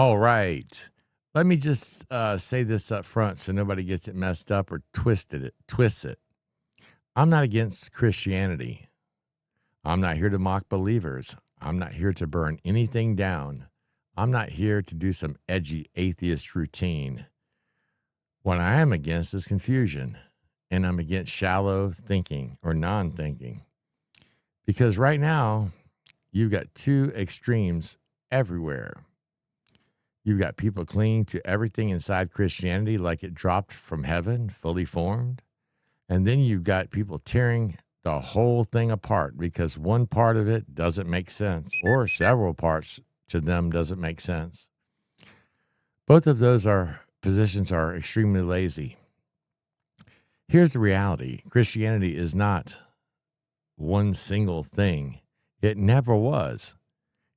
All right. Let me just say this up front so nobody gets it messed up or twists it. I'm not against Christianity. I'm not here to mock believers. I'm not here to burn anything down. I'm not here to do some edgy atheist routine. What I am against is confusion, and I'm against shallow thinking or non-thinking. Because right now, you've got two extremes everywhere. You've got people clinging to everything inside Christianity like it dropped from heaven, fully formed. And then you've got people tearing the whole thing apart because one part of it doesn't make sense, or several parts to them doesn't make sense. Both of those positions are extremely lazy. Here's the reality. Christianity is not one single thing. It never was.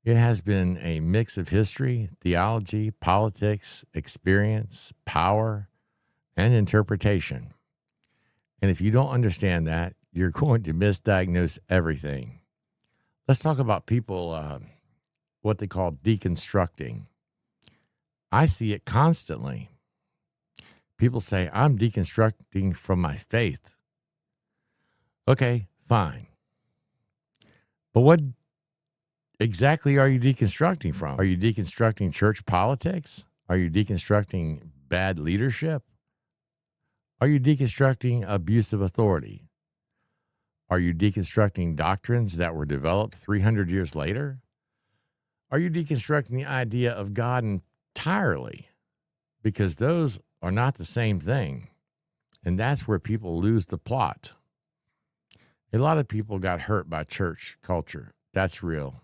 It has been a mix of history, theology, politics, experience, power, and interpretation. And if you don't understand that, you're going to misdiagnose everything. Let's talk about people, what they call deconstructing. I see it constantly. People say, I'm deconstructing from my faith. Okay, fine. But what exactly are you deconstructing from? Are you deconstructing church politics? Are you deconstructing bad leadership? Are you deconstructing abuse of authority? Are you deconstructing doctrines that were developed 300 years later? Are you deconstructing the idea of God entirely? Because those are not the same thing. And that's where people lose the plot. A lot of people got hurt by church culture. That's real.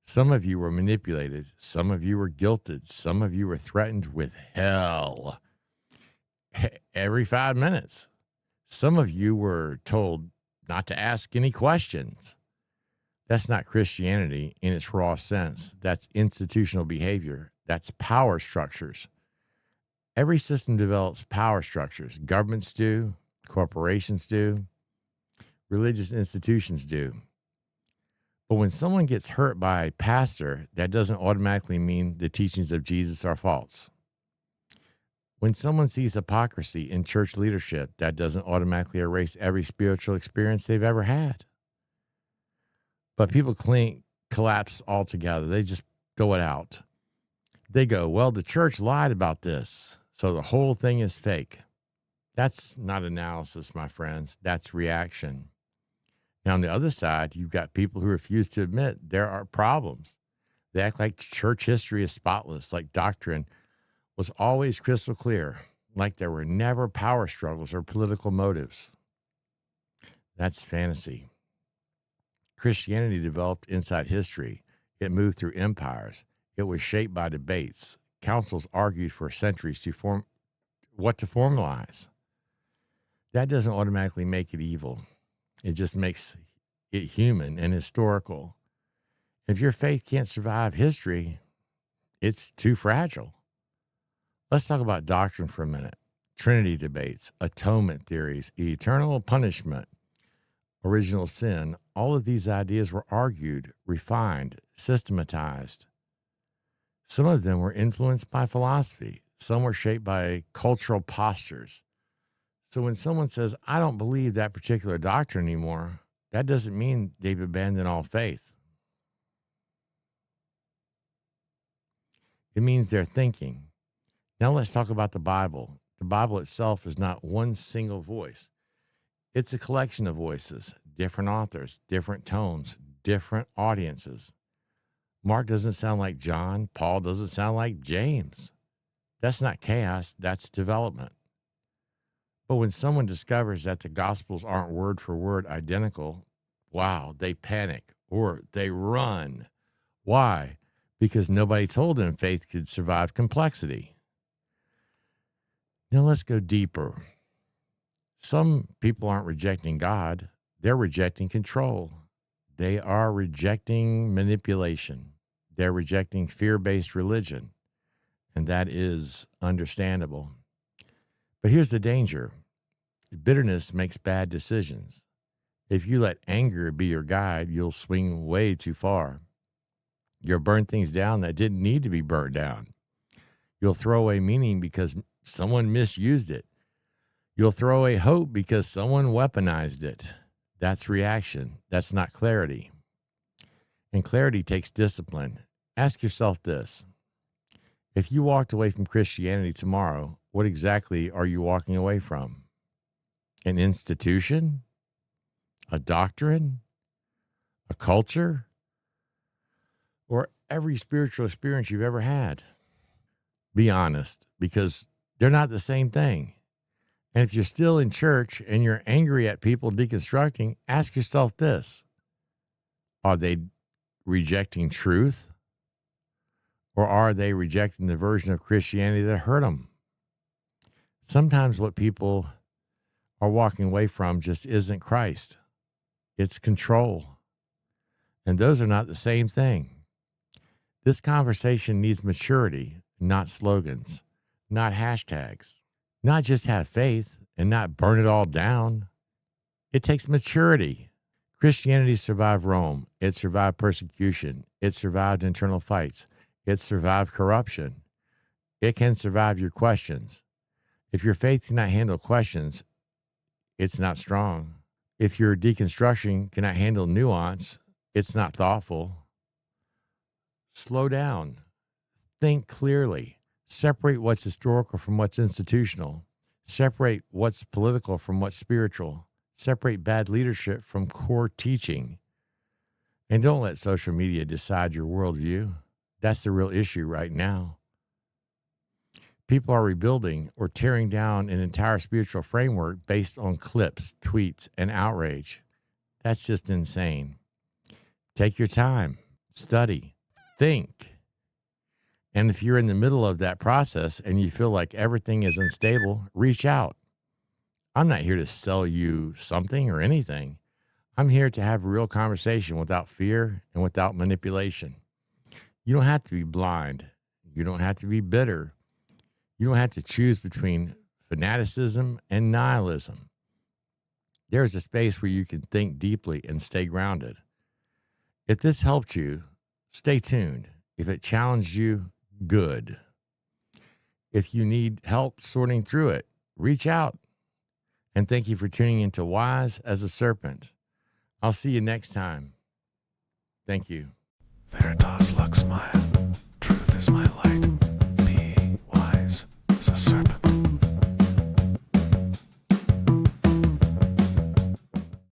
Some of you were manipulated. Some of you were guilted. Some of you were threatened with hell every 5 minutes. Some of you were told not to ask any questions. That's not Christianity in its raw sense. That's institutional behavior. That's power structures. Every system develops power structures. Governments do, corporations do, religious institutions do. But when someone gets hurt by a pastor, that doesn't automatically mean the teachings of Jesus are false. When someone sees hypocrisy in church leadership, that doesn't automatically erase every spiritual experience they've ever had. But people collapse altogether. They just throw it out. They go, well, the church lied about this, so the whole thing is fake. That's not analysis, my friends. That's reaction. Now, on the other side, you've got people who refuse to admit there are problems. They act like church history is spotless, like doctrine was always crystal clear, like there were never power struggles or political motives. That's fantasy. Christianity developed inside history. It moved through empires. It was shaped by debates. Councils argued for centuries to form what to formalize. That doesn't automatically make it evil. It just makes it human and historical. If your faith can't survive history, it's too fragile. Let's talk about doctrine for a minute. Trinity debates, atonement theories, eternal punishment, original sin. All of these ideas were argued, refined, systematized. Some of them were influenced by philosophy. Some were shaped by cultural postures. So when someone says, I don't believe that particular doctrine anymore, that doesn't mean they've abandoned all faith. It means they're thinking. Now let's talk about the Bible. The Bible itself is not one single voice. It's a collection of voices, different authors, different tones, different audiences. Mark doesn't sound like John. Paul doesn't sound like James. That's not chaos. That's development. But when someone discovers that the Gospels aren't word for word identical, wow, they panic or they run. Why? Because nobody told them faith could survive complexity. Now let's go deeper. Some people aren't rejecting God. They're rejecting control. They are rejecting manipulation. They're rejecting fear-based religion. And that is understandable. But here's the danger. Bitterness makes bad decisions. If you let anger be your guide, you'll swing way too far. You'll burn things down that didn't need to be burnt down. You'll throw away meaning because someone misused it. You'll throw away hope because someone weaponized it. That's reaction. That's not clarity. And clarity takes discipline. Ask yourself this. If you walked away from Christianity tomorrow, what exactly are you walking away from? An institution? A doctrine? A culture? Or every spiritual experience you've ever had? Be honest, because they're not the same thing. And if you're still in church and you're angry at people deconstructing, ask yourself this. Are they rejecting truth? Or are they rejecting the version of Christianity that hurt them? Sometimes what people are walking away from just isn't Christ. It's control. And those are not the same thing. This conversation needs maturity, not slogans, not hashtags, not just have faith and not burn it all down. It takes maturity. Christianity survived Rome. It survived persecution. It survived internal fights. It survived corruption. It can survive your questions. If your faith cannot handle questions, it's not strong. If your deconstruction cannot handle nuance, it's not thoughtful. Slow down. Think clearly. Separate what's historical from what's institutional. Separate what's political from what's spiritual. Separate bad leadership from core teaching. And don't let social media decide your worldview. That's the real issue right now. People are rebuilding or tearing down an entire spiritual framework based on clips, tweets, and outrage. That's just insane. Take your time, study, think. And if you're in the middle of that process and you feel like everything is unstable, reach out. I'm not here to sell you something or anything. I'm here to have a real conversation without fear and without manipulation. You don't have to be blind. You don't have to be bitter. You don't have to choose between fanaticism and nihilism. There's a space where you can think deeply and stay grounded. If this helped you, stay tuned. If it challenged you, good. If you need help sorting through it, reach out. And thank you for tuning into Wise as a Serpent. I'll see you next time. Thank you. Veritas Lux Maya.